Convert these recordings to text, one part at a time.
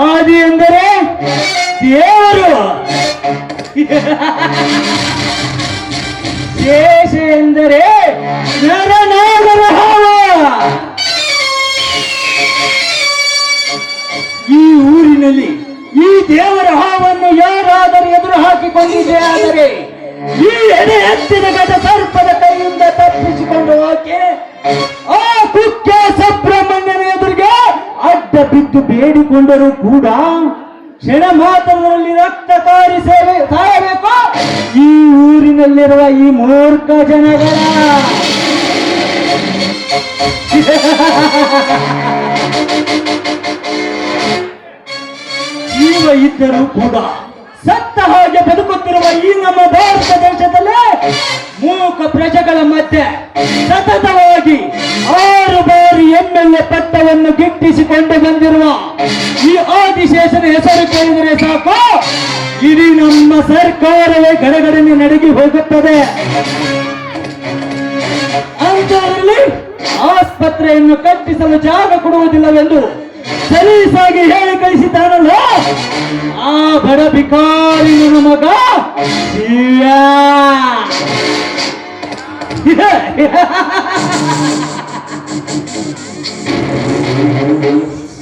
ಆದಿ ಎಂದರೆ ದೇವರು, ಶೇಷ ಎಂದರೆ ನರನಾಗರ ಹಾವ. ಈ ಊರಿನಲ್ಲಿ ಈ ದೇವರ ಹಾವನ್ನು ಯಾರಾದರೂ ಎದುರು ಹಾಕಿಕೊಂಡಿದೆ ಆದರೆ ಈ ಎಡೆ ಎತ್ತಿದ ಗಜ ಸರ್ಪದ ಕೈಯಿಂದ ತಪ್ಪಿಸಿಕೊಂಡು ಹೋಗಿ ಆ ಕುಕ್ಕೆ ಸುಬ್ರಹ್ಮಣ್ಯನ ಎದುರಿಗೆ ಅಡ್ಡ ಬಿದ್ದು ಬೇಡಿಕೊಂಡರೂ ಕೂಡ ಕ್ಷಣ ಮಾತ್ರದಲ್ಲಿ ರಕ್ತ ಕಾರಿ ಸಾಯಬೇಕು ಈ ಊರಿನಲ್ಲಿರುವ ಈ ಮೂರ್ಖ ಜನಗಳ. ಜೀವ ಇದ್ದರೂ ಕೂಡ ಸತ್ತ ಹಾಗೆ ಬದುಕುತ್ತಿರುವ ಈ ನಮ್ಮ ಭಾರತ ದೇಶದಲ್ಲಿ ಮೂಕ ಪ್ರಜೆಗಳ ಮಧ್ಯೆ ಸತತವಾಗಿ 6 ಬಾರಿ MLA ಪಟ್ಟವನ್ನು ಗಿಟ್ಟಿಸಿಕೊಂಡು ಬಂದಿರುವ ಈ ಆದಿಶೇಷನ ಹೆಸರು ಕೇಳಿದರೆ ಸಾಕು ಇಡೀ ನಮ್ಮ ಸರ್ಕಾರವೇ ಗಡಗಡನೆ ನಡಗಿ ಹೋಗುತ್ತದೆ. ಅಂತವರಲ್ಲಿ ಆಸ್ಪತ್ರೆಯನ್ನು ಕಟ್ಟಿಸಲು ಜಾಗ ಕೊಡುವುದಿಲ್ಲವೆಂದು ಸಲೀಸಾಗಿ ಹೇಳಿ ಕಳಿಸಿದ್ದಾನಲ್ಲ ಆ ಬಡ ಭಿಕಾರಿನ ಮಗ ಶಿವ.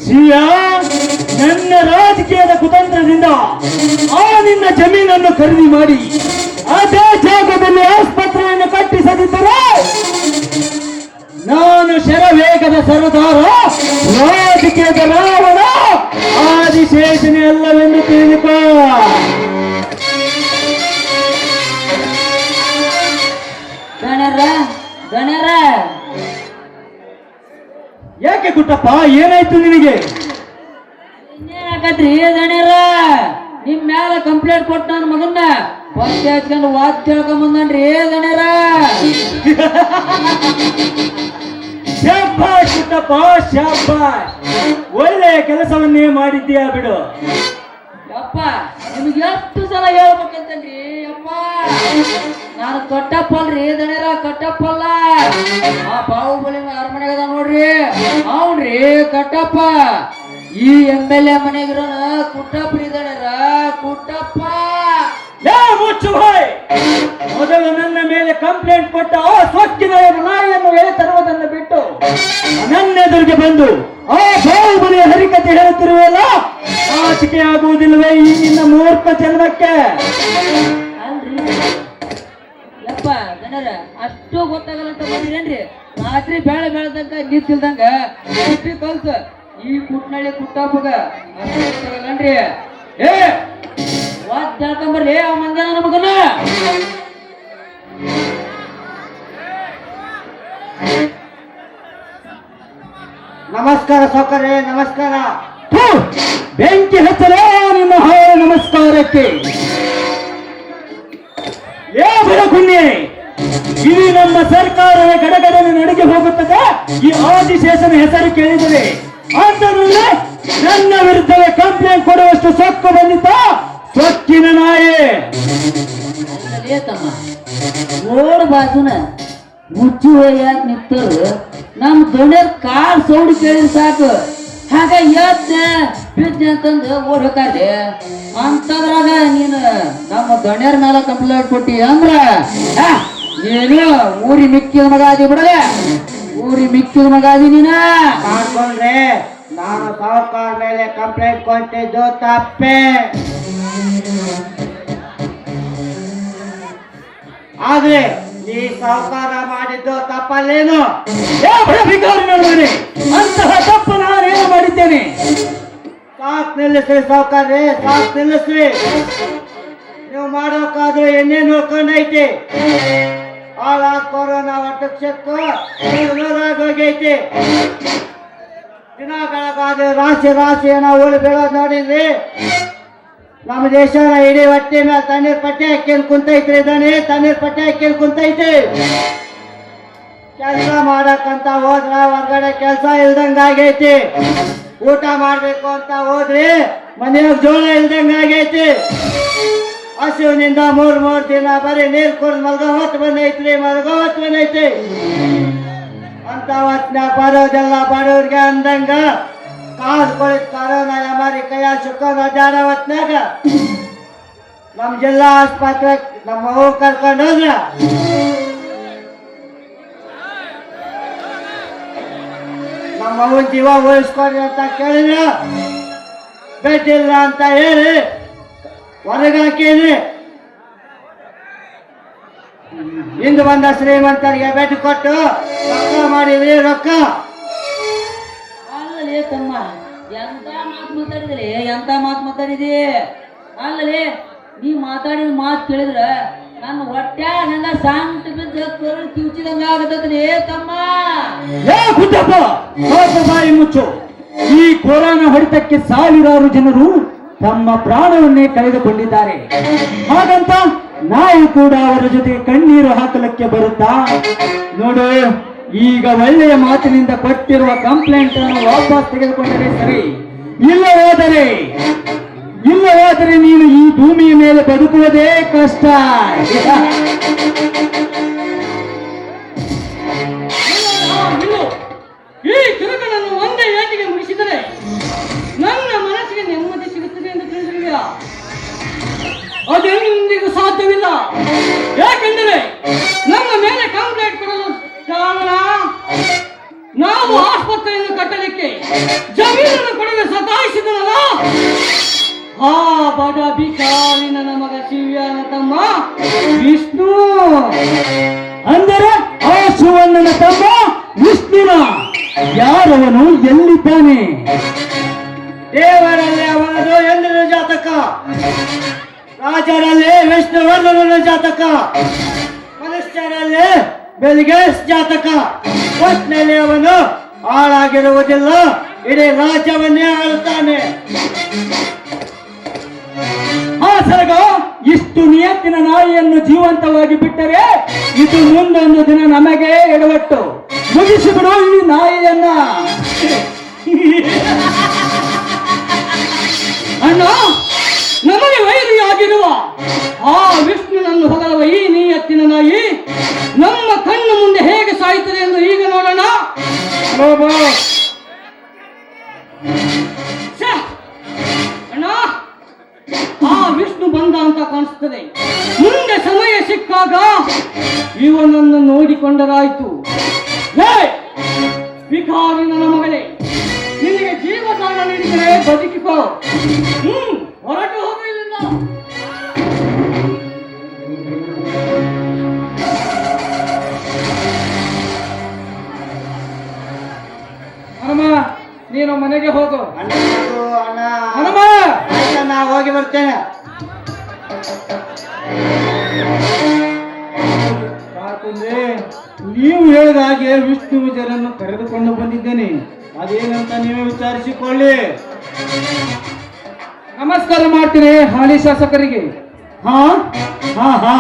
ಶಿವ ನನ್ನ ರಾಜಕೀಯದ ಕುತಂತ್ರದಿಂದ ಆ ನಿನ್ನ ಜಮೀನನ್ನು ಖರೀದಿ ಮಾಡಿ ಅದೇ ಜಾಗದಲ್ಲಿ ಆಸ್ಪತ್ರೆಯನ್ನು ಕಟ್ಟಿಸದಿದ್ದರೆ ನಾನು ಶರವೇಗದ ಸರದಾರ, ರಾಜಕೀಯದ ರಾವಣ, ಆದಿಶೇಷನೇ ಅಲ್ಲವೆಂದು ತಿಳಿದುಕೋ. ಯಾಕೆ ಗುಟ್ಟಪ್ಪ, ಏನಾಯ್ತು ನಿನಗೆ? ಇನ್ನೇನಾಗತ್ರಿ ದಣ್ಯರ, ನಿಮ್ ಮ್ಯಾಲ ಕಂಪ್ಲೇಂಟ್ ಕೊಟ್ಟು ನನ್ನ ಮಗನ್ನ ಬಸ್ ಹಚ್ಕೊಂಡು ವಾದ್ ಕೇಳ್ಕೊಂಬಂದ್ರಿ ದಣ್ಯರ. ಶಾಬಾಷ್ ಗುಟ್ಟಪ್ಪ, ಶಾಬಾಷ್, ಒಳ್ಳೆಯ ಕೆಲಸವನ್ನೇ ಮಾಡಿದ್ದೀಯಾ ಬಿಡು. ಯಪ್ಪ ನಿಮ್ಗೆ ಎಷ್ಟು ಸಲ ಹೇಳ್ಬೇಕಂತನ್ರಿ ಯಪ್ಪ, ನಾನು ಕಟ್ಟಪ್ಪ ಅಲ್ರಿ ದಣ್ಯರ, ಕಟ್ಟಪ್ಪಲ್ಲ. ಆ ಬಾಹುಬಲಿ ಅರಮನೆಗದ ನೋಡ್ರಿ ಅವ್ನ್ರಿ ಕಟ್ಟಪ್ಪ. ಈ MLA ಮನೆಗಿರೋನ ಕುಟ್ಟಪ್ಪ ದಣ್ಯರ, ಕುಟ್ಟಪ್ಪ. ಮುಚ್ಚು ಭಾಯ್, ಮೊದಲು ನನ್ನ ಮೇಲೆ ಕಂಪ್ಲೇಂಟ್ ಕೊಟ್ಟ ಆ ಸೊಕ್ಕಿನ ನಾಯಿಯನ್ನು ಎಳೆ ತರುವುದನ್ನು ಬಿಟ್ಟು ನನ್ನ ಎದುರಿಗೆ ಬಂದು ಆ ಬಾಹುಬಲಿಯ ಹರಿಕತೆ ಹೇಳುತ್ತಿರುವಲ್ಲ, ನಾಚಿಕೆ ಆಗುವುದಿಲ್ಲವೇ ಈ ನಿನ್ನ ಮೂರ್ಖ ಜನ್ಮಕ್ಕೆ? ಅಲ್ರಿ ಯಪ್ಪ ದಣ್ಯರ, ಅಷ್ಟು ಗೊತ್ತಾಗಲ್ಲ ಅಂತ ಬಂದಿರೇನ್ರಿ? ರಾತ್ರಿ ಬೇಳೆ ಬೆಳೆದಂಗ ನಿಂತಿಲ್ದಂಗ ಕುಟ್ಟಿ ಕಲ್ಸು ಈ ಕುಟ್ನಳ್ಳಿ ಕುಟ್ಟಪ್ಪಗ ಅಷ್ಟು ಗೊತ್ತಾಗಲ್ಲನ್ರಿ? ಏ ವಾದ್ ಹೇಳ್ಕೊಂಬರ್ಲಿ ಅವ ಮಂಜಾನ ನಮಗನ. ನಮಸ್ಕಾರ ಸೌಕರ್ಯ, ನಮಸ್ಕಾರ. ಬೆಂಕಿ ಹಚ್ಚಲ ನಿಮ್ಮ ಹಾರ ನಮಸ್ಕಾರಕ್ಕೆ. ಏ ಬಡಗುಣ್ಣೆ, ಇಡೀ ನಮ್ಮ ಸರ್ಕಾರವೇ ಗಡಗಡನೆ ನಡಿಗೆ ಹೋಗುತ್ತದೆ ಈ ಆದಿಶೇಷನ ಹೆಸರು ಕೇಳಿದರೆ. ಆದ್ದರಿಂದ ನನ್ನ ವಿರುದ್ಧವೇ ಕಂಪ್ಲೇಂಟ್ ಕೊಡುವಷ್ಟು ಸೊಕ್ಕು ಬಂದಿತ್ತ ಸೊಕ್ಕಿನ ನಾಯಿ. ತಮ್ಮ ರೋಡ್ ಬಾಜುನ ಮುಚ್ಚಿ ಯಾಕೆ ನಿಂತರು? ನಮ್ ದೊಣ್ಣರ್ ಕಾಲ್ ಸೌಂಡ್ ಕೇಳಿದ್ರೆ ಸಾಕು ಹಾಗ ಎದ್ದ ಬಿದ್ದೆ ಅಂತಂದು ಓಡ್ ಹೋಗಾದೆ. ಅಂತದ್ರಾಗ ನೀನು ನಮ್ಮ ದೊಣ್ಣರ ಮೇಲೆ ಕಂಪ್ಲೇಂಟ್ ಕೊಟ್ಟಿ ಅಂದ್ರ ನೀನು ಊರಿ ಮಿಕ್ಕಿದ ಮಗ ಅದಿ ಬಿಡಲೆ, ಊರಿ ಮಿಕ್ಕಿದ ಮಗ ಅದಿ ನೀನ. ಮಾಡ್ಕೊಂಡ್ರೆ ನಾನು ಸಾವುಕಾರ ಮೇಲೆ ಕಂಪ್ಲೇಂಟ್ ಕೊಟ್ಟಿದ್ದು ತಪ್ಪೆ. ಆದ್ರೆ ಈ ಸಾವುಕಾರ ಮಾಡಿದ್ದು ತಪ್ಪಲ್ಲೇನು? ಅಂತಹ ತಪ್ಪು ನಾನೇನು ಮಾಡಿದ್ದೇನೆ? ಸಾಕ್ ನಿಲ್ಲಿಸ್ರಿ ಸಾವುಕಾರ್ರೆ, ಸಾಕ್ ನಿಲ್ಲಿಸ್ರಿ. ನೀವು ಮಾಡೋಕ್ಕಾದ್ರೂ ಎಣ್ಣೆ ನೋಡ್ಕೊಂಡೈತಿ. ಆಗ ಕೊರೋನಾ ಒಟ್ಟಕ್ಷಕ್ಕೂ ಹೋಗೈತಿ. ದಿನ ಬೆಳಗಾದ್ರೆ ರಾಶಿ ರಾಶಿ ಏನೋ ಉಳಿ ಬೀಳೋದು ನೋಡಿದ್ರಿ. ನಮ್ಮ ದೇಶನ ಇಡೀ ಹೊಟ್ಟೆ ಮೇಲೆ ತಣ್ಣೀರ್ ಪಟ್ಟೆ ಹಾಕ್ಯನ್ ಕುಂತೈತ್ರಿ. ದಣಿ ತಣ್ಣೀರ್ ಪಟ್ಟೆ ಹಾಕ್ಯನ್ ಕುಂತೈತಿ. ಕೆಲಸ ಮಾಡಕ್ಕಂತ ಹೋದ್ರ ಹೊರಗಡೆ ಕೆಲಸ ಇಲ್ದಂಗಾಗೈತಿ. ಊಟ ಮಾಡ್ಬೇಕು ಅಂತ ಹೋದ್ರಿ ಮನೆಯಾಗ ಜೋಳ ಇಲ್ದಂಗಾಗೈತಿ. ಹಸಿವಿನಿಂದ ಮೂರ್ ದಿನ ಬರೀ ನೀರ್ ಕುಡ್ದು ಮಲ್ಗ ಹೊತ್ತು ಬಂದೈತ್ರಿ. ಅಂತ ಹೊತ್ನ್ಯಾಗ ಬರೋದೆಲ್ಲ ಬಡವ್ರಿಗೆ ಅಂದಂಗ ಕಾಸು ಕೊಳಿತ್ ಕರೋನಾ ಎಮಾರಿ ಕೈಯ ಸುಕ್ಕೋನ ಅಡ್ಡಾಡ ಹೊತ್ನ್ಯಾಗ ನಮ್ ಜಿಲ್ಲಾ ಆಸ್ಪತ್ರೆ ನಮ್ಮ ಅವ್ವ ಕರ್ಕೊಂಡು ಹೋದ್ರ ನಮ್ಮ ಅವ್ವನ ಜೀವ ಉಳಿಸ್ಕೊಡ್ರಿ ಅಂತ ಕೇಳಿದ್ರ ಬೆಡ್ ಇಲ್ಲ ಅಂತ ಹೇಳಿ ಹೊರಗಾಕೇನಿ. ಇಂದು ಬಂದ ಶ್ರೀಮಂತರಿಗೆ ಬೆಡ್ ಕೊಟ್ಟು ರೊಕ್ಕ ಮಾಡಿದ್ರಿ ರೊಕ್ಕ. ಅಲ್ಲಲೇ ತಮ್ಮ ಎಂತ ಮಾತು ಮಾತಾಡಿದ್ರಿ, ಎಂತ ಮಾತು ಮಾತಾಡಿದಿ. ಅಲ್ಲಲೇ ನೀ ಮಾತಾಡಿದ ಮಾತು ಕೇಳಿದ್ರ ನನ್ನ ಹೊಟ್ಟೆ ನಂಗ ಸಾಂಟ್ ಬಿದ್ದ ಕರುಳು ಕಿವುಚಿದಂಗ ಆಗತದ್ರಿ ತಮ್ಮ. ಗುಡ್ಡಪ್ಪ ಸ್ವಲ್ಪ ಬಾಯಿ ಮುಚ್ಚು. ಈ ಕೊರೋನಾ ಹೊಡೆತಕ್ಕೆ ಸಾವಿರಾರು ಜನರು ತಮ್ಮ ಪ್ರಾಣವನ್ನೇ ಕಳೆದುಕೊಂಡಿದ್ದಾರೆ. ಹಾಗಂತ ನಾವು ಕೂಡ ಅವರ ಜೊತೆ ಕಣ್ಣೀರು ಹಾಕಲಕ್ಕೆ ಬರುತ್ತಾ? ನೋಡು, ಈಗ ಒಳ್ಳೆಯ ಮಾತಿನಿಂದ ಕೊಟ್ಟಿರುವ ಕಂಪ್ಲೇಂಟ್ ಅನ್ನು ವಾಪಸ್ ತೆಗೆದುಕೊಂಡರೆ ಸರಿ. ಇಲ್ಲವಾದರೆ ನೀನು ಈ ಭೂಮಿಯ ಮೇಲೆ ಬದುಕುವುದೇ ಕಷ್ಟ. ಈ ತಿರುಗನನ್ನು ಒಂದೇ ಏಟಿಗೆ ಮುಗಿಸಿದರೆ ನನ್ನ ಮನಸ್ಸಿಗೆ ನೆಮ್ಮದಿ ಸಿಗುತ್ತದೆ ಎಂದು ತಿಳಿದಿದೆಯಾ? ಅದೆಂದಿಗೂ ಸಾಧ್ಯವಿಲ್ಲ. ಯಾಕೆಂದರೆ ನಮ್ಮ ಮೇಲೆ ಕಂಪ್ಲೇಂಟ್ ಕೊಡಲು ಕಾರಣ ನಾವು ಆಸ್ಪತ್ರೆಯನ್ನು ಕಟ್ಟಲಿಕ್ಕೆ ಜಮೀನನ್ನು ಕೊಡಲು ಸತಾಯಿಸಿದನಲ್ಲ ಆ ಬಡ ಭಿಕಾರಿ ನನ್ನ ಮಗ ಶಿವ್ಯಾನ ತಮ್ಮ ವಿಷ್ಣು. ಅಂದರೆ ಆ ಶಿವಣ್ಣನ ತಮ್ಮ ವಿಷ್ಣುನ ಯಾರವನು, ಎಲ್ಲಿದ್ದಾನೆ? ದೇವರಲ್ಲಿ ಅವನದು ಎಂದಿನ ಜಾತಕ, ರಾಜರಲ್ಲಿ ವಿಷ್ಣುವರ್ಧನನ ಜಾತಕ, ಮನುಷ್ಯರಲ್ಲಿ ಬೆಲ್ಗೇಶ್ ಜಾತಕ. ಒಟ್ಟಿನಲ್ಲಿ ಅವನು ಹಾಳಾಗಿರುವುದಿಲ್ಲ, ಇಡೀ ರಾಜ್ಯವನ್ನೇ ಆಳುತ್ತಾನೆ. ಆ ಸರಗ ಇಷ್ಟು ನಿಯತ್ತಿನ ನಾಯಿಯನ್ನು ಜೀವಂತವಾಗಿ ಬಿಟ್ಟರೆ ಇದು ಮುಂದೊಂದು ದಿನ ನಮಗೆ ಎಡವಟ್ಟು. ಮುಗಿಸಿಬಿಡು ಈ ನಾಯಿಯನ್ನ. ಅಣ್ಣ, ನಮಗೆ ವೈರಿಯಾಗಿರುವ ಆ ವಿಷ್ಣುನನ್ನು ಹೊಗಳುವ ಈ ನಿಯತ್ತಿನ ನಾಯಿ ನಮ್ಮ ಕಣ್ಣು ಮುಂದೆ ಹೇಗೆ ಸಾಯುತ್ತದೆ ಎಂದು ಈಗ ನೋಡೋಣ. ಛೆ! ಅಣ್ಣ, ಆ ವಿಷ್ಣು ಬಂದ ಅಂತ ಕಾಣಿಸ್ತದೆ. ಮುಂದೆ ಸಮಯ ಸಿಕ್ಕಾಗ ಇವನನ್ನು ನೋಡಿಕೊಂಡರಾಯ್ತು. ಹೇ ವಿಕಾರಿ ನನ್ನ ಮಗಳೇ, ನಿನಗೆ ಜೀವದಾನ ನೀಡಿದರೆ ಬದುಕಿಕೋ. ಹೊರಟು ಹೋಗು ಇಲ್ಲಿಂದ. ಹನುಮ, ನೀನು ಮನೆಗೆ ಹೋಗು. ಅಣ್ಣ ಅಣ್ಣ ಹನುಮ, ಆಯ್ತಾ, ನಾ ಹೋಗಿ ಬರ್ತೇನೆ. ಕಾಕುಂದ್ರೆ, ನೀವು ಹೇಳಿದ ಹಾಗೆ ವಿಷ್ಣು ವಿಜಯರನ್ನು ಕರೆದುಕೊಂಡು ಬಂದಿದ್ದೇನೆ. ಅದೇನಂತ ನೀವೇ ವಿಚಾರಿಸಿಕೊಳ್ಳಿ. ನಮಸ್ಕಾರ ಮಾಡ್ತೀನಿ ಹಾಲಿ ಶಾಸಕರಿಗೆ. ಹಾ ಹಾ ಹಾ,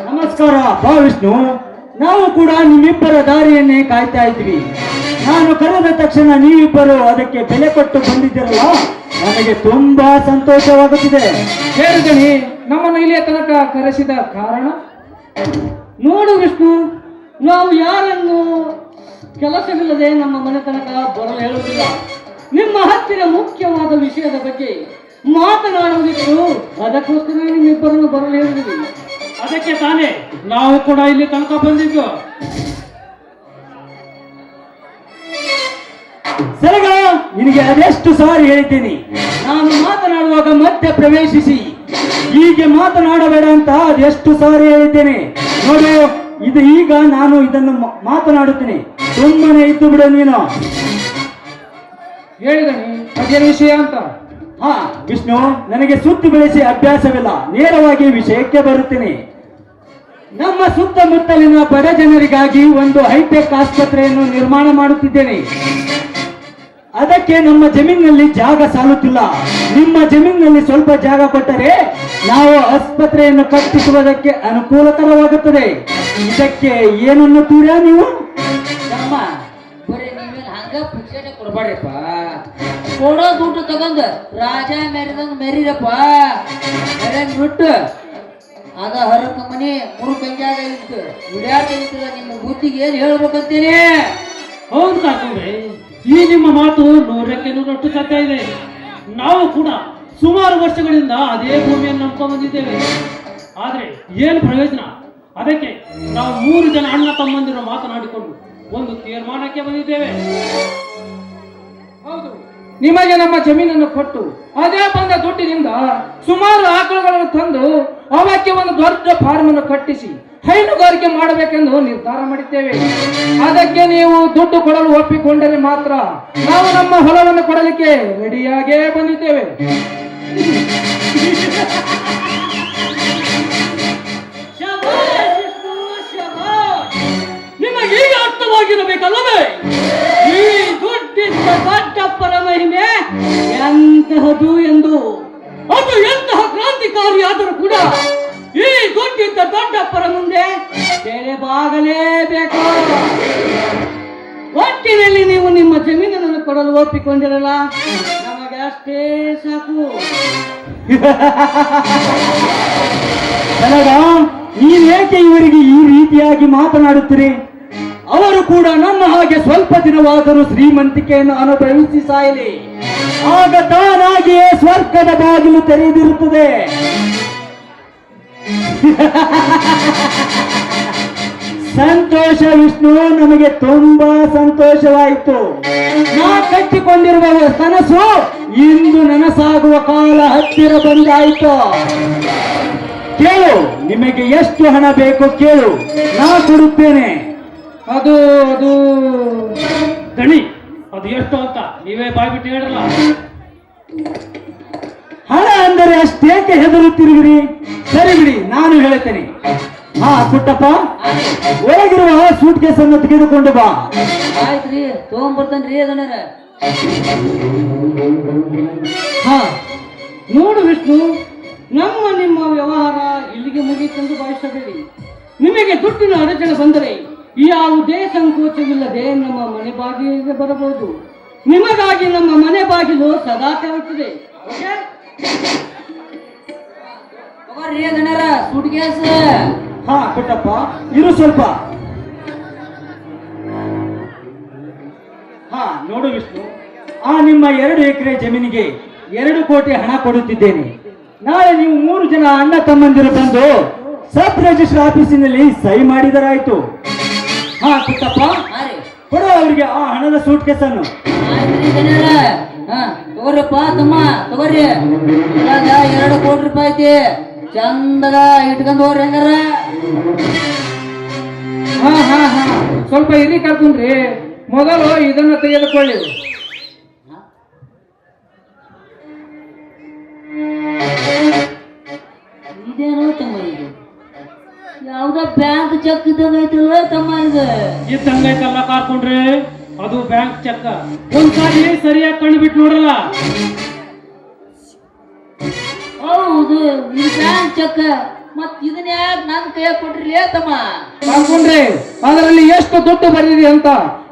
ನಮಸ್ಕಾರ. ಬಾ ವಿಷ್ಣು, ನಾವು ಕೂಡ ನಿಮ್ಮಿಬ್ಬರ ದಾರಿಯನ್ನೇ ಕಾಯ್ತಾ ಇದ್ವಿ. ನಾನು ಕರೆದ ತಕ್ಷಣ ನೀವಿಬ್ಬರು ಅದಕ್ಕೆ ಬೆಲೆ ಕೊಟ್ಟು ಬಂದಿದ್ದೀರಲ್ಲ, ನನಗೆ ತುಂಬಾ ಸಂತೋಷವಾಗುತ್ತಿದೆ. ಹೇಳಿದನಿ, ನಮ್ಮನ್ನು ಇಲ್ಲಿಯ ತನಕ ಕರೆಸಿದ ಕಾರಣ? ನೋಡು ವಿಷ್ಣು, ನಾವು ಯಾರನ್ನು ಕೆಲಸವಿಲ್ಲದೆ ನಮ್ಮ ಮನೆ ತನಕ ಬರಲು ಹೇಳುವುದಿಲ್ಲ. ನಿಮ್ಮ ಹತ್ತಿರ ಮುಖ್ಯವಾದ ವಿಷಯದ ಬಗ್ಗೆ ಮಾತನಾಡುವುದಿತ್ತು, ಅದಕ್ಕೋಸ್ಕರ ನಿಮ್ಮಿಬ್ಬರನ್ನು ಬರಲು ಹೇಳುವುದಿಲ್ಲ. ಅದಕ್ಕೆ ತಾನೇ ನಾವು ಕೂಡ ಇಲ್ಲಿ ತನಕ ಬಂದಿದ್ದು. ಸರಗ, ನಿನಗೆ ಅದೆಷ್ಟು ಸಾರಿ ಹೇಳಿದ್ದೀನಿ, ನಾನು ಮಾತನಾಡುವಾಗ ಮಧ್ಯ ಪ್ರವೇಶಿಸಿ ಹೀಗೆ ಮಾತನಾಡಬೇಡ ಅಂತ ಅದೆಷ್ಟು ಸಾರಿ ಹೇಳಿದ್ದೇನೆ. ನೋಡು, ಇದು ಈಗ ನಾನು ಇದನ್ನು ಮಾತನಾಡುತ್ತೇನೆ, ಸುಮ್ಮನೆ ಇದ್ದು ಬಿಡು ನೀನು. ಹೇಳಿದನಿ ಅದೇನು ವಿಷಯ ಅಂತ? ಹಾ ವಿಷ್ಣು, ನನಗೆ ಸುತ್ತು ಬೆಳೆಸಿ ಅಭ್ಯಾಸವಿಲ್ಲ, ನೇರವಾಗಿ ವಿಷಯಕ್ಕೆ ಬರುತ್ತೇನೆ. ನಮ್ಮ ಸುತ್ತಮುತ್ತಲಿನ ಬಡ ಜನರಿಗಾಗಿ ಒಂದು ಹೈಟೆಕ್ ಆಸ್ಪತ್ರೆಯನ್ನು ನಿರ್ಮಾಣ ಮಾಡುತ್ತಿದ್ದೇನೆ. ಅದಕ್ಕೆ ನಮ್ಮ ಜಮೀನಿನಲ್ಲಿ ಜಾಗ ಸಾಲುತ್ತಿಲ್ಲ. ನಿಮ್ಮ ಜಮೀನಿನಲ್ಲಿ ಸ್ವಲ್ಪ ಜಾಗ ಕೊಟ್ಟರೆ ನಾವು ಆಸ್ಪತ್ರೆಯನ್ನು ಕಟ್ಟಿಸುವುದಕ್ಕೆ ಅನುಕೂಲಕರವಾಗುತ್ತದೆ. ಇದಕ್ಕೆ ಏನನ್ನು ತೀರಾ ನೀವು? ತಮ್ಮ, ಬರೀ ನೀವೇನು ಹಂಗ ಪುಕ್ಷಟೆ ಕೊಡ್ಬೇಡ್ರಪ್ಪ. ಕೊಡೋ ದುಡ್ಡು ತಗೊಂಡ್ ರಾಜ ಮೆರೆದಂಗ ಮೆರೀರಪ್ಪ. ಮೆರೆನ್ ಬಿಟ್ಟು ಅದ ಹರಕ ಮನೆ ಮುರು ಕಂಜಾಗ ಇತ್ತು. ವಿಡ್ಯಾಟ ನಿಮ್ಮ ಬುದ್ಧಿಗೆ ಏನ್ ಹೇಳ್ಬೇಕಂತೀನಿ? ಹೌದು ಕಾಕಂದ್ರೆ ಈ ನಿಮ್ಮ ಮಾತು 100% ಸತ್ಯ ಇದೆ. ನಾವು ಕೂಡ ಸುಮಾರು ವರ್ಷಗಳಿಂದ ಅದೇ ಭೂಮಿಯನ್ನು ನಂಬ್ಕೊಂಡು ಬಂದಿದ್ದೇವೆ. ಆದ್ರೆ ಏನು ಪ್ರಯೋಜನ? ಅದಕ್ಕೆ ನಾವು 3 ಜನ ಅಣ್ಣ ತಮ್ಮಂದಿರು ಮಾತನಾಡಿಕೊಂಡು ಒಂದು ತೀರ್ಮಾನಕ್ಕೆ ಬಂದಿದ್ದೇವೆ. ಹೌದು, ನಿಮಗೆ ನಮ್ಮ ಜಮೀನನ್ನು ಕೊಟ್ಟು ಅದೇ ಬಂದ ದುಡ್ಡಿನಿಂದ ಸುಮಾರು ಆಕಳುಗಳನ್ನು ತಂದು ಅವಕ್ಕೆ ಒಂದು ದೊಡ್ಡ ಫಾರ್ಮ್ ಅನ್ನು ಕಟ್ಟಿಸಿ ಹೈನುಗಾರಿಕೆ ಮಾಡಬೇಕೆಂದು ನಿರ್ಧಾರ ಮಾಡಿದ್ದೇವೆ. ಅದಕ್ಕೆ ನೀವು ದುಡ್ಡು ಕೊಡಲು ಒಪ್ಪಿಕೊಂಡರೆ ಮಾತ್ರ ನಾವು ನಮ್ಮ ಹೊಲವನ್ನು ಕೊಡಲಿಕ್ಕೆ ರೆಡಿಯಾಗೇ ಬಂದಿದ್ದೇವೆ. ನಿಮಗೆ ಈಗ ಅರ್ಥವಾಗಿರಬೇಕಲ್ಲವೇ ಈ ದುಡ್ಡಿದ್ದ ದೊಡ್ಡಪ್ಪನ ಮಹಿಮೆ ಎಂತಹದು ಎಂದು. ಅದು ಎಂತಹ ಕ್ರಾಂತಿಕಾರಿಯಾದರೂ ಕೂಡ ಈ ದುಡ್ಡಿದ್ದ ದೊಡ್ಡಪ್ಪನ ಮುಂದೆ ತೆರೆಬಾಗಲೇಬೇಕು. ಒಟ್ಟಿನಲ್ಲಿ ನೀವು ನಿಮ್ಮ ಜಮೀನನ್ನು ಕೊಡಲು ಒಪ್ಪಿಕೊಂಡಿರಲ್ಲ, ನಮಗೆ ಅಷ್ಟೇ ಸಾಕು. ನೀವೇಕೆ ಇವರಿಗೆ ಈ ರೀತಿಯಾಗಿ ಮಾತನಾಡುತ್ತೀರಿ? ಅವರು ಕೂಡ ನಮ್ಮ ಹಾಗೆ ಸ್ವಲ್ಪ ದಿನವಾದರೂ ಶ್ರೀಮಂತಿಕೆಯನ್ನು ಅನುಭವಿಸಿ ಸಾಯಲಿ, ಆಗ ತಾನಾಗಿಯೇ ಸ್ವರ್ಗದ ಬಾಗಿಲು ತೆರೆದಿರುತ್ತದೆ. ಸಂತೋಷ ವಿಷ್ಣು, ನಮಗೆ ತುಂಬಾ ಸಂತೋಷವಾಯಿತು. ನಾ ಕಟ್ಟಿಕೊಂಡಿರುವ ಕನಸು ಇಂದು ನನಸಾಗುವ ಕಾಲ ಹತ್ತಿರ ಬಂದಾಯಿತು. ಕೇಳು, ನಿಮಗೆ ಎಷ್ಟು ಹಣ ಬೇಕು ಕೇಳು, ನಾ ಕೊಡುತ್ತೇನೆ. ಅದು ಅದು ದಣಿ, ಅದು ಎಷ್ಟು ಅಂತ ನೀವೇ ಬಾಯ್ಬಿಟ್ಟು ಹೇಳಲ್ಲ. ಹಣ ಅಂದರೆ ಅಷ್ಟೇಕೆ ಹೆದರುತ್ತಿರುವಿರಿ? ಸರಿ ಬಿಡಿ, ನಾನು ಹೇಳ್ತೇನೆ. ಹಾ ಪುಟ್ಟಪ್ಪ, ಒಳಗಿರುವ ಸೂಟ್ ಕೇಸ್ ಅನ್ನು ತೆಗೆದುಕೊಂಡು ಬಾ. ಆಯ್ತ್ರಿ, ತಗೊಂಡ್ಬರ್ತಾನ್ರಿ ಅದನ್ನ. ಹಾ ನೋಡು ವಿಷ್ಣು, ನಿಮ್ಮ ವ್ಯವಹಾರ ಇಲ್ಲಿಗೆ ಮುಗಿತೆಂದು ಭಾವಿಸಬೇಡಿ. ನಿಮಗೆ ದುಡ್ಡಿನ ಅಡಚಣೆ ಬಂದರೆ ಯಾವುದೇ ಸಂಕೋಚವಿಲ್ಲದೆ ನಮ್ಮ ಮನೆ ಬಾಗಿಲಿಗೆ ಬರಬಹುದು. ನಿಮಗಾಗಿ ನಮ್ಮ ಮನೆ ಬಾಗಿಲು ಸದಾ ತೆರೆಯುತ್ತದೆ. ಓಕೆ? ತಗೋರಿ ಅದನ್ನ ಸೂಟ್ ಕೇಸ್. ಹಾ ಪುಟ್ಟಪ್ಪ, ಇರು ಸ್ವಲ್ಪ. ಹಾ ನೋಡು ವಿಷ್ಣು, ಆ ನಿಮ್ಮ 2 ಎಕರೆ ಜಮೀನಿಗೆ 2 ಕೋಟಿ ಹಣ ಕೊಡುತ್ತಿದ್ದೇನೆ. ನಾಳೆ ನೀವು 3 ಜನ ಅಣ್ಣ ತಮ್ಮಂದಿರು ಬಂದು ಸಬ್ ರಿಜಿಸ್ಟರ್ ಆಫೀಸಿನಲ್ಲಿ ಸಹಿ ಮಾಡಿದರಾಯ್ತು. ಹಾ ಪುಟ್ಟಪ್ಪ, ಕೊಡು ಅವರಿಗೆ ಆ ಹಣದ ಸೂಟ್ ಕೇಸ್ ಅನ್ನು. ತಗೋರಿಪ್ಪ ತಮ್ಮ, ತಗೋರಿ. ಇವಾಗ 2 ಕೋಟಿ ರೂಪಾಯಿ ಐತಿ, ಚಂದಗ ಇಟ್ಕೊಂಡ್ ಹೋಗ್ರಿ. ಹಂಗಾರ ಹಾ ಹಾ ಹಾ ಸ್ವಲ್ಪ ಇರಿ ಕರ್ಕೊಂಡ್ರಿ. ಮೊದಲು ಇದನ್ನು ತೆಗೆದುಕೊಳ್ಳಿ. ಇದೇನೋ ತಮ್ಮ, ಇದು ಯಾವ್ದೋ ಬ್ಯಾಂಕ್ ಚೆಕ್ ಇದ್ದಂಗ ಐತಲ್ವ ತಮ್ಮ? ಇದು ಇದ್ದಂಗೈತಲ್ಲ ಕಾರ್ಕೊಂಡ್ರೆ, ಅದು ಬ್ಯಾಂಕ್ ಚೆಕ್. ಒಂದ್ಸಾರಿ ಸರಿಯಾಗಿ ಕಣ್ಣು ಬಿಟ್ಟು ನೋಡಲ್ಲ. ಹೌದು, ಇದು ಬ್ಯಾಂಕ್ ಚೆಕ್. ಮತ್ ಇದನ್ನ ಯಾಕೆ ನನ್ನ ಕೈಯಾಗ ಕೊಟ್ರಿ ತಮ್ಮ? ಕರ್ಕೊಂಡ್ರಿ, ಅದರಲ್ಲಿ ಎಷ್ಟು ದುಡ್ಡು ಬಂದಿದೆ ಅಂತ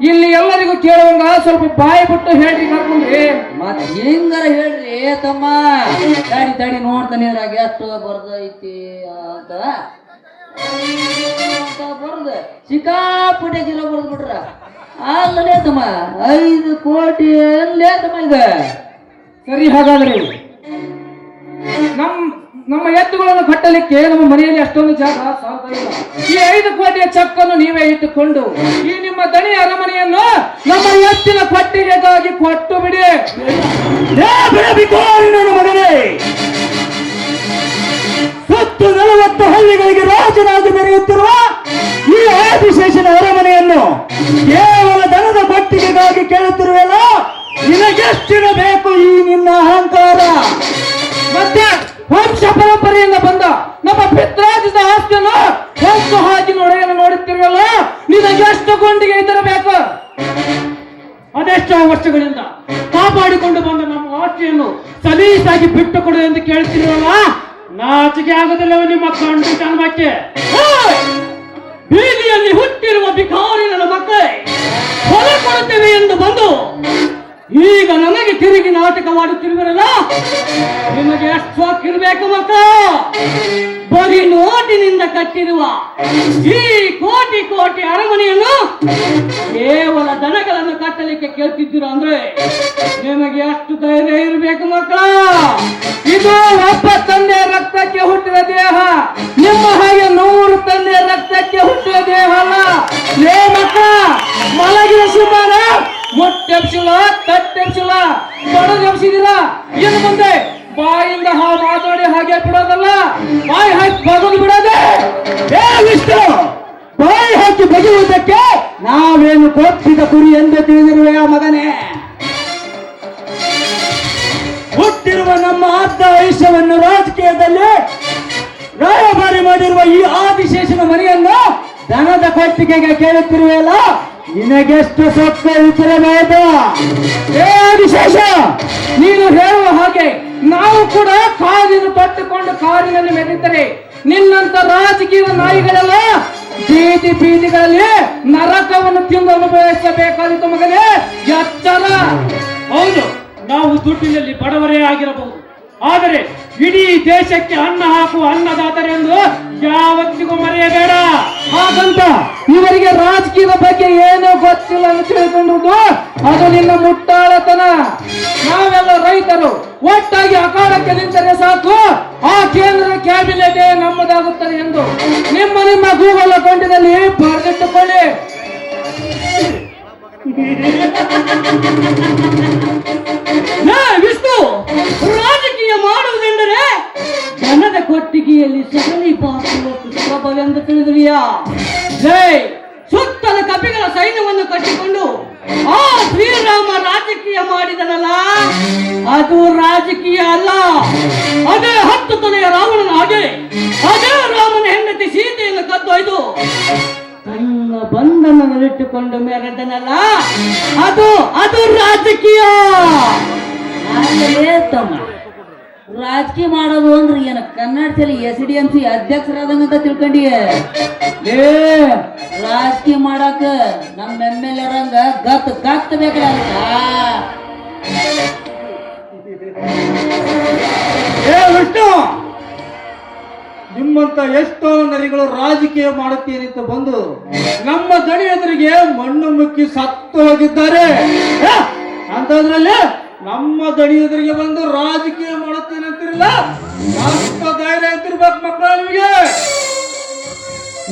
ಇಲ್ಲಿ ಎಲ್ಲರಿಗೂ ಕೇಳುವಂಗ ಸ್ವಲ್ಪ ಬಾಯಿ ಬಿಟ್ಟು ಹೇಳ್ರಿ ಕರ್ಕೊಂಡ್ರಿ. ಮತ್ ಹೆಂಗಾರ ಹೇಳ್ರಿ ತಮ್ಮ. ತಡಿ ತಡಿ ನೋಡ್ತಾನೆ ಇದ್ರಾಗ ಎಷ್ಟು ಬರ್ದೈತಿ ಅಂತ. ಬರ್ದ ಸಿಕ್ಕಾಪಟ್ಟೆ ಜಿಲ್ಲ ಬರ್ದ್ ಬಿಟ್ರ. ಅಲ್ಲೇ ತಮ್ಮ 5 ಕೋಟಿ ಅಲ್ಲೇ ತಮ್ಮ. ಇದು ಸರಿ, ಹಾಗಾದ್ರೆ ನಮ್ಮ ಎತ್ತುಗಳನ್ನು ಕಟ್ಟಲಿಕ್ಕೆ ನಮ್ಮ ಮನೆಯಲ್ಲಿ ಅಷ್ಟೊಂದು ಜಾಗ ಸಾಲ್ತಾ ಇಲ್ಲ. ಈ 5 ಕೋಟಿಯ ಚೆಕ್ ಅನ್ನು ನೀವೇ ಇಟ್ಟುಕೊಂಡು ಈ ನಿಮ್ಮ ದಣಿ ಅರಮನೆಯನ್ನು ನಮ್ಮ ಎತ್ತಿನ ಕೊಟ್ಟಿಗೆಗಾಗಿ ಕೊಟ್ಟು ಬಿಡಿ. ಮಗನೇ, ಸುತ್ತು 40 ಹಳ್ಳಿಗಳಿಗೆ ರಾಜನಾಗಿ ಮೆರೆಯುತ್ತಿರುವ ಈ ಆದಿಶೇಷನ ಅರಮನೆಯನ್ನು ಕೇವಲ ದನದ ಕೊಟ್ಟಿಗೆಗಾಗಿ ಕೇಳುತ್ತಿರುವಲ್ಲ, ನಿನಗೆಷ್ಟಿರಬೇಕು ಈ ನಿನ್ನ ಅಹಂಕಾರ? ಮತ್ತೆ ವಂಶ ಪರಂಪರೆಯಿಂದ ಬಂದ ನಮ್ಮ ಪಿತ್ರಾರ್ಜಿತ ಆಸ್ತಿಯನ್ನು ಹೊತ್ತು ಹಾಕಿ ನೋಡುತ್ತಿರುವಲ್ಲ, ನಿನಗೆ ಎಷ್ಟು ಗುಂಡಿಗೆ ಇದ್ದಿರಬೇಕು? ಅದೆಷ್ಟೋ ವರ್ಷಗಳಿಂದ ಕಾಪಾಡಿಕೊಂಡು ಬಂದ ನಮ್ಮ ಆಸ್ತಿಯನ್ನು ಸಲೀಸಾಗಿ ಬಿಟ್ಟು ಕೊಡು ಎಂದು ಕೇಳ್ತಿರುವಲ್ಲ, ನಾಚಿಕೆ ಆಗುದಿಲ್ಲವೇ ನಿಮ್ಮ ಕಂಡು ಜನ್ಮಕ್ಕೆ? ಬೀದಿಯಲ್ಲಿ ಹುಟ್ಟಿರುವ ಭಿಕಾರಿ ನನ್ನ ಮಕ್ಕಳೇ, ಹೊಲ ಕೊಡುತ್ತೇವೆ ಎಂದು ಬಂದು ಈಗ ನಮಗೆ ತಿರುಗಿ ನಾಟಕವಾಡುತ್ತಿರುವರಲ್ಲ, ನಿಮಗೆ ಎಷ್ಟು ಹಕ್ಕಿರಬೇಕು ಮಕ್ಕ? ಬರೀ ನೋಟಿನಿಂದ ಕಟ್ಟಿರುವ ಈ ಕೋಟಿ ಕೋಟಿ ಅರಮನೆಯನ್ನು ಕೇವಲ ದನಗಳನ್ನು ಕಟ್ಟಲಿಕ್ಕೆ ಕೇಳ್ತಿದ್ದೀರ ಅಂದ್ರೆ ನಿಮಗೆ ಎಷ್ಟು ಧೈರ್ಯ ಇರಬೇಕು ಮಕ್ಕಳ? ಇದು ಒಬ್ಬ ತಂದೆಯ ರಕ್ತಕ್ಕೆ ಹುಟ್ಟಿದ ದೇಹ, ನಿಮ್ಮ ಹಾಗೆ 100 ತಂದೆಯ ರಕ್ತಕ್ಕೆ ಹುಟ್ಟಿದ ದೇಹ ಅಲ್ಲ. ಲೇ ಮಕ್ಕಳ, ಮಲಗಿದ ಸಿಂಹನ ಮುಟ್ಟೆಪ್ಸಿಲ್ಲ, ತಟ್ಟೆಪ್ಸಿಲ್ಲ, ಬಡದೆಪ್ಸಿದಿರ. ಇನ್ನು ಮುಂದೆ ಬಾಯಿಂದ ಮಾತಾಡಿ ಹಾಗೆ ಬಿಡೋದಲ್ಲ, ಬಾಯಿ ಹಾಕಿ ಬಗದು ಬಿಡೋದೆ. ಏ ವಿಷ್ಣು, ಬಾಯಿ ಹಾಕಿ ಬಗೆಯುವುದಕ್ಕೆ ನಾವೇನು ಕೊಪ್ಪಿದ ಕುರಿ ಎಂದು ತಿಳಿದಿರುವೆಯ ಮಗನೇ? ಹುಟ್ಟಿರುವ ನಮ್ಮ ಆದ್ಯ ಆಯುಷ್ಯವನ್ನು ರಾಜಕೀಯದಲ್ಲಿ ರಾಯಭಾರಿ ಮಾಡಿರುವ ಈ ಆದಿಶೇಷನ ಮನೆಯನ್ನು ದನದ ಕೊಟ್ಟಿಗೆಗೆ ಕೇಳುತ್ತಿರುವೆಯಲ್ಲ, ನಿನಗೆಷ್ಟು ಸೊಕ್ಕ ಇದ್ದಿರಬಹುದು? ಏ ಆದಿಶೇಷ, ನೀನು ಹೇಳುವ ಹಾಗೆ ನಾವು ಕೂಡ ಕಾರಿನ ತೊಟ್ಟುಕೊಂಡು ಕಾರಿನಲ್ಲಿ ಮೆರೆಯುತ್ತಾರೆ. ನಿನ್ನಂತ ರಾಜಕೀಯ ನಾಯಿಗಳೆಲ್ಲ ಬೀದಿ ಬೀದಿಗಳಲ್ಲಿ ನರಕವನ್ನು ತಿಂದು ಅನುಭವಿಸಬೇಕಾದಿತ್ತು ಮಗನೇ, ಎಚ್ಚರ. ಹೌದು, ನಾವು ದುಡ್ಡಿನಲ್ಲಿ ಬಡವರೇ ಆಗಿರಬಹುದು, ಆದರೆ ಇಡೀ ದೇಶಕ್ಕೆ ಅನ್ನ ಹಾಕುವ ಅನ್ನದಾತರೆಂದು ಯಾವತ್ತಿಗೂ ಮರೆಯಬೇಡ. ಹಾಗಂತ ಇವರಿಗೆ ರಾಜಕೀಯದ ಬಗ್ಗೆ ಏನೋ ಗೊತ್ತಿಲ್ಲ ಅಂತ ತಿಳ್ಕೊಂಡಿರುವುದು ಅದು ನಿನ್ನ ಮುಟ್ಟಾಳತನ. ನಾವೆಲ್ಲ ರೈತರು ಒಟ್ಟಾಗಿ ಅಖಾಡಕ್ಕೆ ನಿಂತರೆ ಸಾಕು, ಆ ಕೇಂದ್ರದ ಕ್ಯಾಬಿನೆಟ್ ನಮ್ಮದಾಗುತ್ತದೆ ಎಂದು ನಿಮ್ಮ ನಿಮ್ಮ ಗೂಗಲ್ ಅಕೌಂಟಿನಲ್ಲಿ ಬರೆದಿಟ್ಟುಕೊಳ್ಳಿ. ವಿಷ್ಣು, ರಾಜಕೀಯ ಮಾಡುವುದೆಂದರೆ ಜನದ ಕೊಟ್ಟಿಗೆಯಲ್ಲಿ ಸಗಣಿ ಪಾಸುವಷ್ಟು ಸುಲಭವೆಂದು ತಿಳಿದಿದೆಯಾ? ಸುತ್ತಲ ಕಪಿಗಳ ಸೈನ್ಯವನ್ನು ಕಟ್ಟಿಕೊಂಡು ಆ ಶ್ರೀರಾಮ ರಾಜಕೀಯ ಮಾಡಿದನಲ್ಲ, ಅದು ರಾಜಕೀಯ ಅಲ್ಲ. ಅದೇ 10 ತಲೆಯ ರಾವಣನ ಹಾಗೆ ಅದೇ ರಾಮನ ಹೆಂಡತಿ ಸೀತೆಯನ್ನು ಕದ್ದೊಯ್ದು ತನ್ನ ಬಂಧನದಲ್ಲಿಟ್ಟುಕೊಂಡು ಮೆರೆದನಲ್ಲ, ಅದು ರಾಜಕೀಯ. ತಮ್ಮ, ರಾಜಕೀಯ ಮಾಡೋದು ಅಂದ್ರೆ ಏನ ಕರ್ನಾಟಕದಲ್ಲಿ SDMC ಅಧ್ಯಕ್ಷರಾದಂಗಂತ ತಿಳ್ಕೊಂಡಿ? ರಾಜಕೀಯ ಮಾಡಾಕ ನಮ್ಮ MLA ರಂಗ ಗತ್ ಬೇಕಲ್ಲ. ವಿಷ್ಣು, ನಿಮ್ಮಂತ ಎಷ್ಟೋ ನರಿಗಳು ರಾಜಕೀಯ ಮಾಡುತ್ತೀರಿ ಅಂತ ಬಂದು ನಮ್ಮ ದಣಿ ಎದುರಿಗೆ ಮಣ್ಣು ಮುಕ್ಕಿ ಸತ್ತು ಹೋಗಿದ್ದಾರೆ. ಅಂತದ್ರಲ್ಲಿ ನಮ್ಮ ದಣಿ ಎದುರಿಗೆ ಬಂದು ರಾಜಕೀಯ ಮಾಡುತ್ತೀನಿ ಅಂತಿರಲ್ಲ, ಅಷ್ಟು ಧೈರ್ಯ ಅಂತಿರ್ಬೇಕು ಮಕ್ಕಳ ನಿಮಗೆ.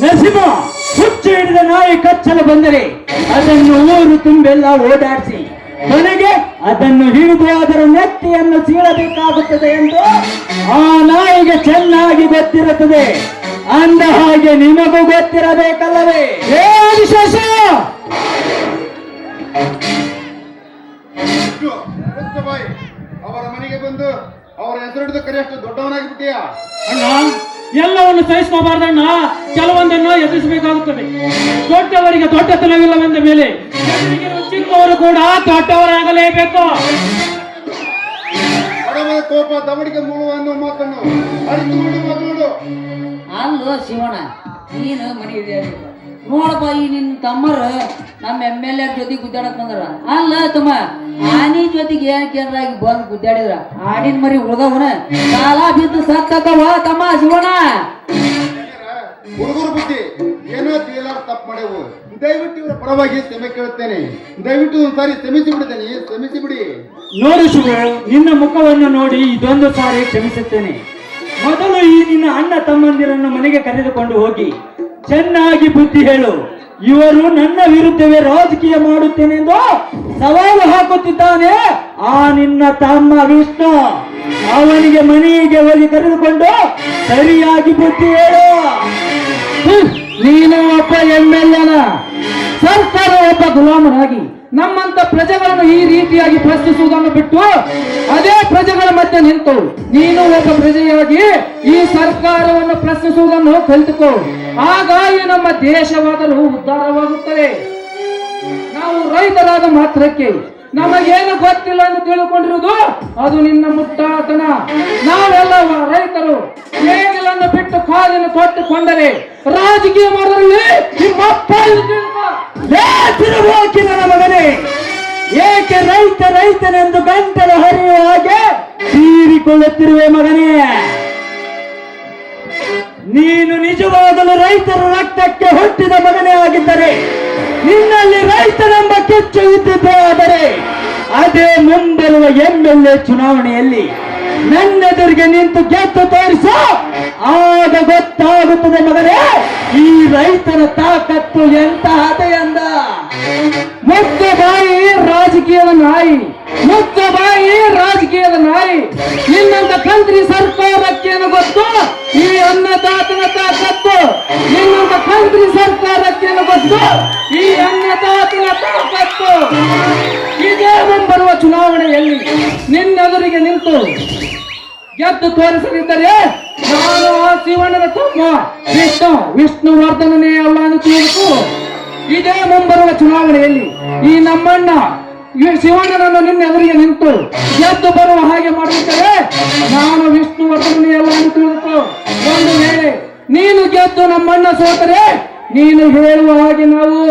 ನರಸಿಂಹ, ಹುಚ್ಚು ಹಿಡಿದ ನಾಯಿ ಕಚ್ಚಲು ಬಂದರೆ ಅದನ್ನು ಊರು ತುಂಬೆಲ್ಲ ಓಡಾಡಿಸಿ ಕೊನೆಗೆ ಅದನ್ನು ಹಿಡಿದು ಅದರ ನೆತ್ತಿಯನ್ನು ಸೀಳಬೇಕಾಗುತ್ತದೆ ಎಂದು ಆ ನಾಯಿಗೆ ಚೆನ್ನಾಗಿ ಗೊತ್ತಿರುತ್ತದೆ. ಅಂದ ಹಾಗೆ ನಿಮಗೂ ಗೊತ್ತಿರಬೇಕಲ್ಲವೇ? ವಿಶೇಷ ಅವರ ಮನೆಗೆ ಬಂದು ಅವರ ಹೆಸರಿಡಿದ ಕರೆಯಷ್ಟು ದೊಡ್ಡವನಾಗಿಬಿಟ್ಟಿಯಾ? ಅಣ್ಣ, ಎಲ್ಲವನ್ನು ಸಹಿಸ್ಕೋಬಾರ್ದಣ್ಣ, ಕೆಲವೊಂದನ್ನು ಎದುರಿಸಬೇಕಾಗುತ್ತದೆ. ದೊಡ್ಡವರಿಗೆ ದೊಡ್ಡತನವಿಲ್ಲವೆಂದ ಮೇಲೆ ಎದುರಿಗಿರುವ ಚಿಕ್ಕವರು ಕೂಡ ದೊಡ್ಡವರಾಗಲೇಬೇಕು. ಬಡವರ ಕೋಪ ದವಡಿಗೆ ಮೂಳುವ ಅನ್ನೋ ಮಾತನ್ನು ಅರಿತುಕೊಂಡು ಮಾತನಾಡು. ಅಲ್ಲೋ ಶಿವಣ್ಣ, ನೀನು ಮನೆ ನೋಡಪ್ಪ, ಈ ನಿನ್ನ ತಮ್ಮರು ನಮ್ಮ MLA ಜೊತೆ ಗುದ್ದಾಡಕ್ ಬಂದಾರ. ಅಲ್ಲ ತಮ್ಮ, ಆನಿ ಜೊತೆಗೆ ಕೇಂದ್ರಾಗಿ ಬಂದು ಗುದ್ದಾಡಿದ್ರ ಆಡಿನ ಮರಿ ಉಳ್ದವನ ಕಾಲ ಬಿದ್ದು ಸತ್ತವ ತಮ್ಮ ಶಿವಣ್ಣ. ಹುಡುಗರು ಬುದ್ಧಿ ಏನೋ ತಿಳಿಲಾರ ತಪ್ಪು ಮಾಡೇವು. ದಯವಿಟ್ಟು ಇವರ ಪರವಾಗಿ ಕ್ಷಮೆ ಕೇಳುತ್ತೇನೆ. ದಯವಿಟ್ಟು ಒಂದ್ಸಾರಿ ಕ್ಷಮಿಸಿ ಬಿಡುತ್ತೇನೆ, ಕ್ಷಮಿಸಿ ಬಿಡಿ. ನೋಡು ಶಿವು, ನಿನ್ನ ಮುಖವನ್ನು ನೋಡಿ ಇದೊಂದು ಸಾರಿ ಕ್ಷಮಿಸುತ್ತೇನೆ. ಮೊದಲು ಈ ನಿನ್ನ ಅಣ್ಣ ತಮ್ಮಂದಿರನ್ನು ಮನೆಗೆ ಕರೆದುಕೊಂಡು ಹೋಗಿ ಚೆನ್ನಾಗಿ ಬುದ್ಧಿ ಹೇಳು. ಇವರು ನನ್ನ ವಿರುದ್ಧವೇ ರಾಜಕೀಯ ಮಾಡುತ್ತೇನೆಂದು ಸವಾಲು ಹಾಕುತ್ತಿದ್ದಾನೆ ಆ ನಿನ್ನ ತಮ್ಮ ವಿಷ್ಣು. ಅವನಿಗೆ ಮನೆಗೆ ಹೋಗಿ ಕರೆದುಕೊಂಡು ಸರಿಯಾಗಿ ಬುದ್ಧಿ ಹೇಳು. ನೀನು ಒಬ್ಬ MLA, ಸರ್ಕಾರ ಒಬ್ಬ ಗುಲಾಮನಾಗಿ ನಮ್ಮಂತ ಪ್ರಜೆಗಳನ್ನು ಈ ರೀತಿಯಾಗಿ ಪ್ರಶ್ನಿಸುವುದನ್ನು ಬಿಟ್ಟು ಅದೇ ಪ್ರಜೆಗಳ ಮಧ್ಯೆ ನಿಂತು ನೀನು ಒಬ್ಬ ಪ್ರಜೆಯಾಗಿ ಈ ಸರ್ಕಾರವನ್ನು ಪ್ರಶ್ನಿಸುವುದನ್ನು ಕಲಿತುಕೋ. ಹಾಗಾಗಿ ನಮ್ಮ ದೇಶವಾದರೂ ಉದ್ಧಾರವಾಗುತ್ತದೆ. ನಾವು ರೈತರಾದ ಮಾತ್ರಕ್ಕೆ ನಮಗೇನು ಗೊತ್ತಿಲ್ಲ ಎಂದು ತಿಳ್ಕೊಂಡಿರುವುದು ಅದು ನಿನ್ನ ಮುಟ್ಟಾತನ. ನಾವೆಲ್ಲ ರೈತರು ನೇಗಿಲನ್ನು ಬಿಟ್ಟು ಕಾಲನ್ನು ತೊಟ್ಟುಕೊಂಡರೆ ರಾಜಕೀಯ ಮಾಡೋದ್ರಲ್ಲಿ ನಿಮ್ಮಪ್ಪ ನನ್ನ ಮಗನೇ, ಏಕೆ ರೈತನೆಂದು ಗಂಟಲು ಹರಿಯುವ ಹಾಗೆ ತೀರಿಕೊಳ್ಳುತ್ತಿರುವೆ ಮಗನೇ? ನೀನು ನಿಜವಾಗಲು ರೈತರ ರಕ್ತಕ್ಕೆ ಹುಟ್ಟಿದ ಮಗನೇ ಆಗಿದ್ದರೆ, ನಿನ್ನಲ್ಲಿ ರೈತನೆಂಬ ಕಿಚ್ಚು ಇದ್ದಿದ್ದೇ ಆದರೆ, ಅದೇ ಮುಂಬರುವ MLA ಚುನಾವಣೆಯಲ್ಲಿ ನನ್ನೆದುರಿಗೆ ನಿಂತು ಗೆದ್ದು ತೋರಿಸು. ಆಗ ಗೊತ್ತಾಗುತ್ತದೆ ಮಗನೇ ಈ ರೈತರ ತಾಕತ್ತು ಎಂತಹದೆ ಎಂದ. ಮುಗ್ಧ ಬಾಯಿ ರಾಜಕೀಯದ ನಾಯಿ, ಮುಗ್ಧ ಬಾಯಿ ರಾಜಕೀಯದ ನಾಯಿ. ನಿನ್ನಂತ ಕಂತ್ರಿ ಸರ್ಕಾರಕ್ಕೇನು ಗೊತ್ತು ಈ ಅನ್ನದಾತನ ತಾಕತ್ತು? ನಿನ್ನಂತ ಕಂತ್ರಿ ಸರ್ಕಾರಕ್ಕೇನು ಗೊತ್ತು ಈ ಅನ್ನದಾತನ ತಾಕತ್ತು? ಇದೇ ಮುಂಬರುವ ಚುನಾವಣೆಯಲ್ಲಿ ನಿನ್ನೆದುರಿಗೆ ನಿಂತು ಗೆದ್ದು ತೋರಿಸಲಿದ್ದರೆ ನಾನು ಆ ಶಿವಣ್ಣನ ತಮ್ಮ ವಿಷ್ಣುವರ್ಧನನೇ ಅಲ್ಲ ಎಂದು ತಿಳಿದು, ಇದೇ ಮುಂಬರುವ ಚುನಾವಣೆಯಲ್ಲಿ ಈ ನಮ್ಮಣ್ಣ ಶಿವಣ್ಣನನ್ನು ನಿನ್ನೆದುರಿಗೆ ನಿಂತು ಗೆದ್ದು ಬರುವ ಹಾಗೆ ಮಾಡುತ್ತಾರೆ. ನಾನು ವಿಷ್ಣುವರ್ಧನನೇ ಅಲ್ಲ ಎಂದು ತಿಳಿದು, ಒಂದು ವೇಳೆ ನೀನು ಗೆದ್ದು ನಮ್ಮಣ್ಣ ಸೋತರೆ ನೀನು ಹೇಳುವ ಹಾಗೆ ನಾವು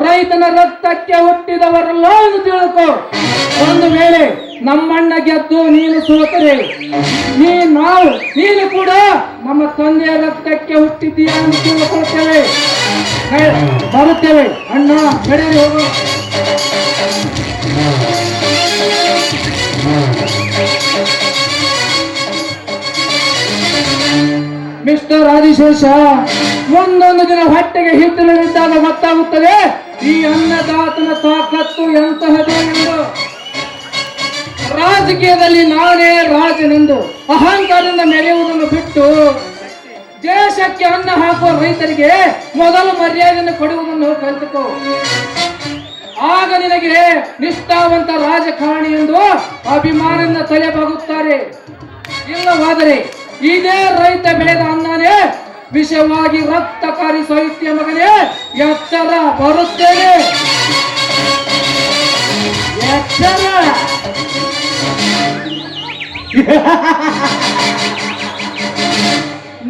ರೈತನ ರಕ್ತಕ್ಕೆ ಹುಟ್ಟಿದವರಲ್ಲ ಎಂದು ತಿಳ್ಕೊ. ಒಂದು ವೇಳೆ ನಮ್ಮಣ್ಣ ಗೆದ್ದು ನೀನು ಸೋತರೆ ನೀನು ಕೂಡ ನಮ್ಮ ತಂದೆಯ ರಕ್ತಕ್ಕೆ ಹುಟ್ಟಿದ್ದೀಯಾ ಎಂದು ತಿಳ್ಕೊಳ್ತೇವೆ. ಬರುತ್ತೇವೆ ಅಣ್ಣ, ಕಡೆಯಲ್ಲಿ ಹೋಗು. ಮಿಸ್ಟರ್ ಆದಿಶೇಷ, ಒಂದೊಂದು ದಿನ ಹೊಟ್ಟೆಗೆ ಹಿಟ್ಟಿನಲ್ಲಿದ್ದಾಗ ಗೊತ್ತಾಗುತ್ತದೆ ಈ ಅನ್ನದಾತನ ತಾಕತ್ತು ಎಂತಹದು ಎಂದು. ರಾಜಕೀಯದಲ್ಲಿ ನಾನೇ ರಾಜನೆಂದು ಅಹಂಕಾರದಿಂದ ಮೆರೆಯುವುದನ್ನು ಬಿಟ್ಟು ದೇಶಕ್ಕೆ ಅನ್ನ ಹಾಕುವ ರೈತರಿಗೆ ಮೊದಲು ಮರ್ಯಾದೆಯನ್ನು ಕೊಡುವುದನ್ನು ಕಲಿತುಕೋ. ಆಗ ನಿನಗೆ ನಿಷ್ಠಾವಂತ ರಾಜಕಾರಣಿ ಎಂದು ಅಭಿಮಾನದಿಂದ ತಲೆಬಾಗುತ್ತಾರೆ. ಇಲ್ಲವಾದರೆ ಇದೇ ರೈತ ಬೆಳೆದ ಅನ್ನನೇ ವಿಷವಾಗಿ ರಕ್ತಕಾರಿ ಸಾಹಿತ್ಯ ಮಗನೇ, ಎಚ್ಚರ, ಬರುತ್ತೇನೆ ಎಚ್ಚರ.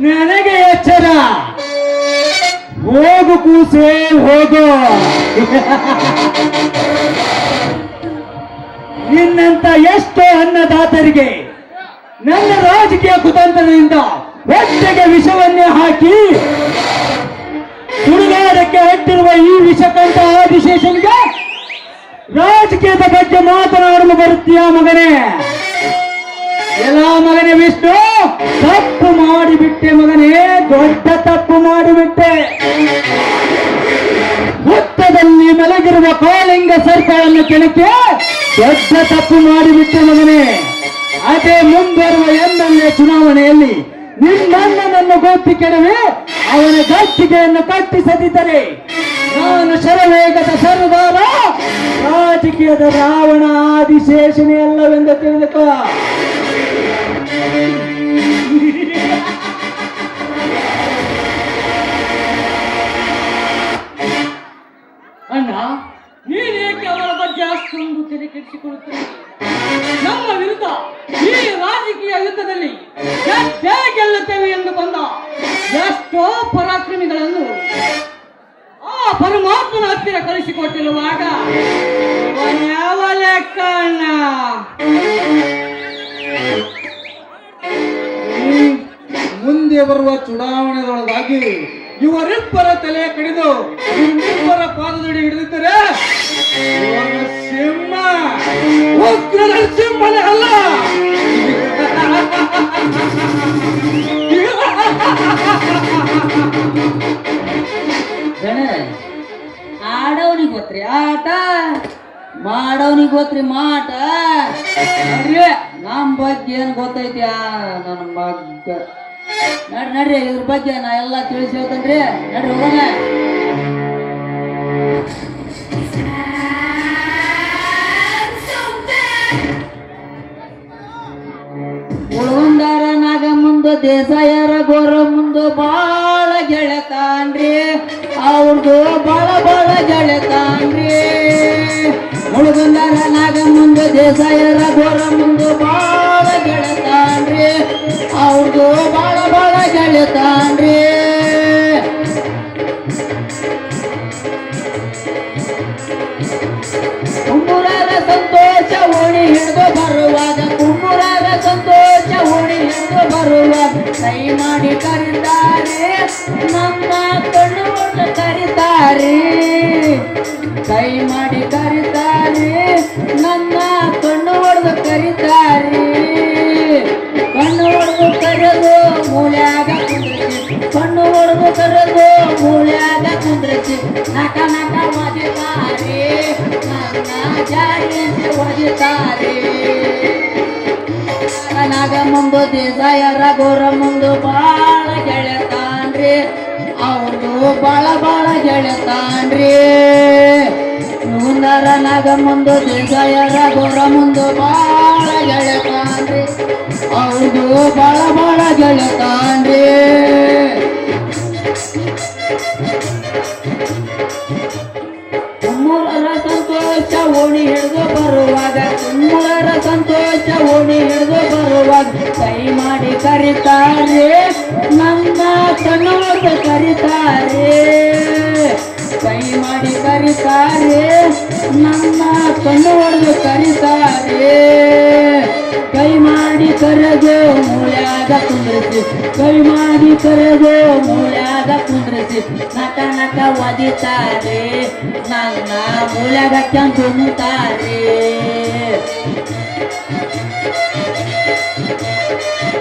ನನಗೆ ಎಚ್ಚರ. ಹೋಗು ಕೂಸೆ ಹೋಗು. ನಿನ್ನಂತ ಎಷ್ಟೋ ಅನ್ನದಾತರಿಗೆ ನನ್ನ ರಾಜಕೀಯ ಕುತಂತ್ರದಿಂದ ಹೊಟ್ಟೆಗೆ ವಿಷವನ್ನೇ ಹಾಕಿ ಸುಡುಗಾಡಕ್ಕೆ ಹಟ್ಟಿರುವ ಈ ವಿಷಕಂಠ ಆದಿಶೇಷನಿಗೆ ರಾಜಕೀಯದ ಬಗ್ಗೆ ಮಾತನಾಡಲು ಬರುತ್ತೀಯಾ ಮಗನೇ? ಎಲ್ಲ ಮಗನೇ ವಿಷ್ಣು, ತಪ್ಪು ಮಾಡಿಬಿಟ್ಟೆ ಮಗನೇ, ದೊಡ್ಡ ತಪ್ಪು ಮಾಡಿಬಿಟ್ಟೆ. ಹುತ್ತದಲ್ಲಿ ಮಲಗಿರುವ ಕಾಳಿಂಗ ಸರ್ಪವನ್ನು ಕೆಣಕಿ ದೊಡ್ಡ ತಪ್ಪು ಮಾಡಿಬಿಟ್ಟೆ ಮಗನೇ. ಅದೇ ಮುಂಬರುವ MLA ಚುನಾವಣೆಯಲ್ಲಿ ನಿನ್ನನ್ನು ಗೋಪಿ ಕೆಡವಿ ಅವನ ಗಟ್ಟಿಗೆಯನ್ನು ಕಟ್ಟಿಸದಿದ್ದರೆ ನಾನು ಶರವೇಗದ ಸರ್ದಾರ, ರಾಜಕೀಯದ ರಾವಣ ಆದಿಶೇಷನೇ ಅಲ್ಲವೆಂದು ತಿಳಿದುಕೋ. ಅಣ್ಣ, ನೀನೇಕೆ ಅವರ ಬಗ್ಗೆ ಅಷ್ಟೊಂದು ತಲೆ ಕೆಡಿಸಿಕೊಳ್ಳುತ್ತೀರಿ? ನಮ್ಮ ವಿರುದ್ಧ ಈ ರಾಜಕೀಯ ಯುದ್ಧದಲ್ಲಿ ಗೆದ್ದೇ ಗೆಲ್ಲುತ್ತೇವೆ ಎಂದು ಬಂದ ಎಷ್ಟೋ ಪರಾಕ್ರಮಿಗಳನ್ನು ಆ ಪರಮಾತ್ಮನ ಹತ್ತಿರ ಕಳಿಸಿಕೊಟ್ಟಿರುವಾಗ ಯಾವ ಲೆಕ್ಕ ಅಣ್ಣ? ಮುಂದೆ ಬರುವ ಚುನಾವಣೆಗಳಾಗಿ ಇವರಿಬ್ಬರ ತಲೆ ಕಡಿದು ಇವರಿಬ್ಬರ ಪಾದದಡಿ ಹಿಡಿದಿದ್ದರೆ ಸಿಂಹ ಉಗ್ರ ಸಿಂಹನೇ ಅಲ್ಲ. ಆಡೋನಿಗೆ ಗೊತ್ತ್ರಿ ಆಟ, ಮಾಡೋನಿಗೆ ಗೊತ್ತ್ರಿ ಮಾಟ. ನೋಡ್ರಿ ನಮ್ಮ ಬಗ್ಗೆ ಏನು ಗೊತ್ತೈತಿ ನನ್ನ ಮಗ್ಗ. ನಡ್ರಿ ಇದ್ರ ಬಗ್ಗೆ ನಾ ಎಲ್ಲ ತಿಳಿಸಿ ಹೇಳ್ತೇನ್ರಿ. ನಡ್ರಿ ಹೋಗೋಣ. ಉಳ್ಗೊಂಡಾರ ನಾಗ ಮುಂದು ದೇಸಾಯರ ಗೋರ ಮುಂದು ಬಾಳ ಗೆಳೆತಾನ್ರಿ, ಅವ್ರದ್ದು ಬಾಳ ಗೆಳೆತಾನ್ರಿ. ಉಳ್ಗೊಂಡಾರ ನಾಗ ಮುಂದು ದೇಸಾಯರ ಗೋರ ಮುಂದು ಬಾಳ ಗೆಳೆತಾನ್ರಿ, ಅವ್ರದ್ದು ಬಾಳ ಗೆಳೆತಾನ್ರಿ. ಕುಂಬೂರಾರ ಒದಿತಾರೆ ಕೈ ಮಾಡಿ ಕರೀತಾರೆ ನನ್ನ ಕಣ್ಣು ಹೊಡೆದು ಕರೀತಾರೆ ಕಣ್ಣು ಹೊಡೆದು ಕರೆದು ಮೂಲ್ಯಾಗ ಕುಂದ್ರಿಸಿ ಕಣ್ಣು ಹೊಡೆದು ಕರೆದು ಮೂಲ್ಯಾಗ ಕುಂದ್ರಿಸಿ ನಟ ನಟ ಒದಿತಾರೆ ನನ್ನ ಜಾಡಿಸಿ ಒದಿತಾರೆ ನಾಗ ಮುಂದು ದೇಸಾಯರ ಗೋರ ಮುಂದು ಬಾಳ ಗೆಳೆತಾನ್ರಿ ಅವ್ರದು ಬಾಳ ಗೆಳೆತಾನ್ರಿ ಮುಂದರ ನಾಗ ಮುಂದು ದೇಸಾಯರ ಗೋರ ಮುಂದು ಬಾಳ ಗೆಳೆತಾನ್ರಿ ಅವ್ರದು ಬಾಳ ಗೆಳೆತಾನ್ರಿ ಕುಮ್ಮೂರರ ಸಂತೋಷ ಓಣಿ ಹಿಡಿದು ಬರುವಾಗ ಕುಮ್ಮೂರರ ಸಂತೋಷ ಓಣಿ ಹಿಡಿದು ಬರುವಾಗ ಕೈ ಮಾಡಿ ಕರೀತಾರೆ ನನ್ನ ಕಣ್ಣೊಳಗೆ ಕರೀತಾರೆ ಕೈ ಮಾಡಿ ಕರೀತಾರೆ ನನ್ನ ಕಣ್ಣು ಹೊಡೆದು ಕರೀತಾರೆ ಕೈ ಮಾಡಿ ಕರೆದು ಮೂಲ್ಯಾಗ ಕುಂದ್ರಿಸಿ ಕೈ ಮಾಡಿ ಕರೆದು ಮೂಲ್ಯಾಗ ಕುಂದ್ರಿಸಿ ನಟ ನಟ ಒದಿತಾರೆ ನನ್ನ ಮೂಲ್ಯಾಗ ತುಂಬ್ತಾರೆ